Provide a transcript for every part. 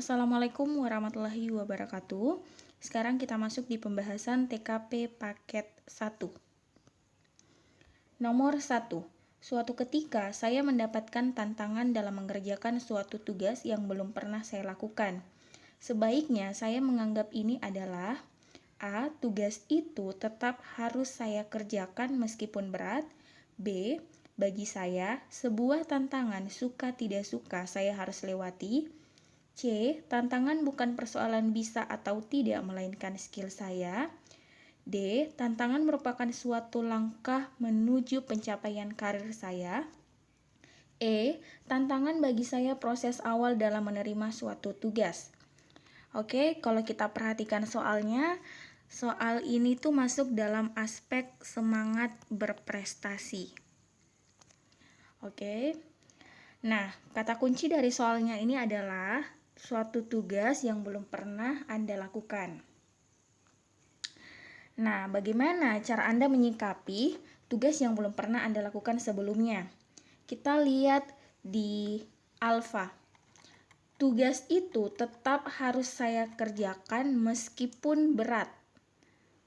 Assalamualaikum warahmatullahi wabarakatuh. Sekarang kita masuk di pembahasan TKP paket 1. Nomor 1. Suatu ketika saya mendapatkan tantangan dalam mengerjakan suatu tugas yang belum pernah saya lakukan. Sebaiknya saya menganggap ini adalah A. Tugas itu tetap harus saya kerjakan meskipun berat. B. Bagi saya, sebuah tantangan suka tidak suka saya harus lewati. C. Tantangan bukan persoalan bisa atau tidak, melainkan skill saya. D. Tantangan merupakan suatu langkah menuju pencapaian karir saya. E. Tantangan bagi saya proses awal dalam menerima suatu tugas. Oke, kalau kita perhatikan soalnya, soal ini tuh masuk dalam aspek semangat berprestasi. Oke. Nah, kata kunci dari soalnya ini adalah suatu tugas yang belum pernah Anda lakukan. Nah, bagaimana cara Anda menyikapi tugas yang belum pernah Anda lakukan sebelumnya? Kita lihat di alfa. Tugas itu tetap harus saya kerjakan meskipun berat.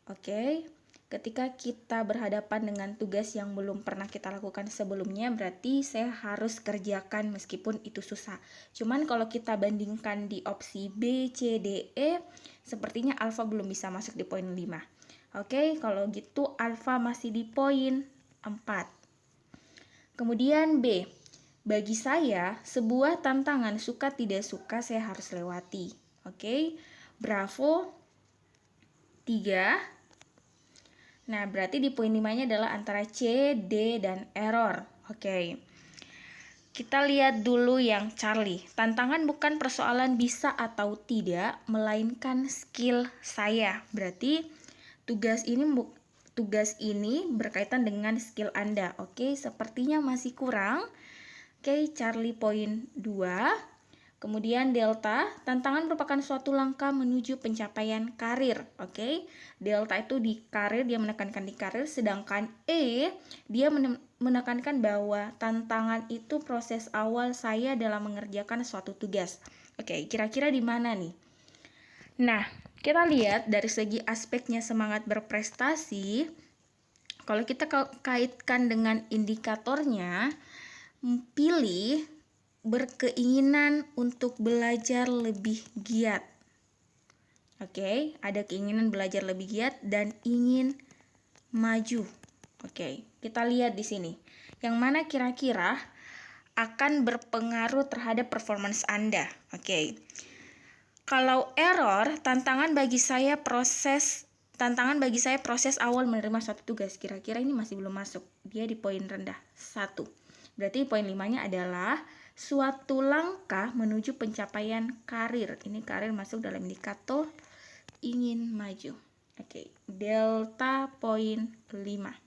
Oke. Ketika kita berhadapan dengan tugas yang belum pernah kita lakukan sebelumnya, berarti saya harus kerjakan meskipun itu susah. Cuman kalau kita bandingkan di opsi B, C, D, E, sepertinya alfa belum bisa masuk di poin 5. Oke, kalau gitu alfa masih di poin 4. Kemudian B. Bagi saya, sebuah tantangan suka tidak suka saya harus lewati. Oke, bravo. 3. Nah, berarti di poin 5-nya adalah antara C, D, dan error. Oke. Kita lihat dulu yang Charlie. Tantangan bukan persoalan bisa atau tidak, melainkan skill saya. Berarti tugas ini berkaitan dengan skill Anda. Oke, sepertinya masih kurang. Oke, Charlie poin 2. Kemudian delta, tantangan merupakan suatu langkah menuju pencapaian karir. Oke, delta itu di karir, dia menekankan di karir, sedangkan E, dia menekankan bahwa tantangan itu proses awal saya dalam mengerjakan suatu tugas. Oke, kira-kira di mana nih? Nah, kita lihat dari segi aspeknya semangat berprestasi, kalau kita kaitkan dengan indikatornya, pilih berkeinginan untuk belajar lebih giat. Oke, ada keinginan belajar lebih giat dan ingin maju. Oke, kita lihat di sini. Yang mana kira-kira akan berpengaruh terhadap performance Anda. Oke. Kalau error, tantangan bagi saya proses awal menerima suatu tugas. Kira-kira ini masih belum masuk. Dia di poin rendah 1. Berarti poin 5-nya adalah suatu langkah menuju pencapaian karir. Ini karir masuk dalam indikator ingin maju. Oke, delta poin 5.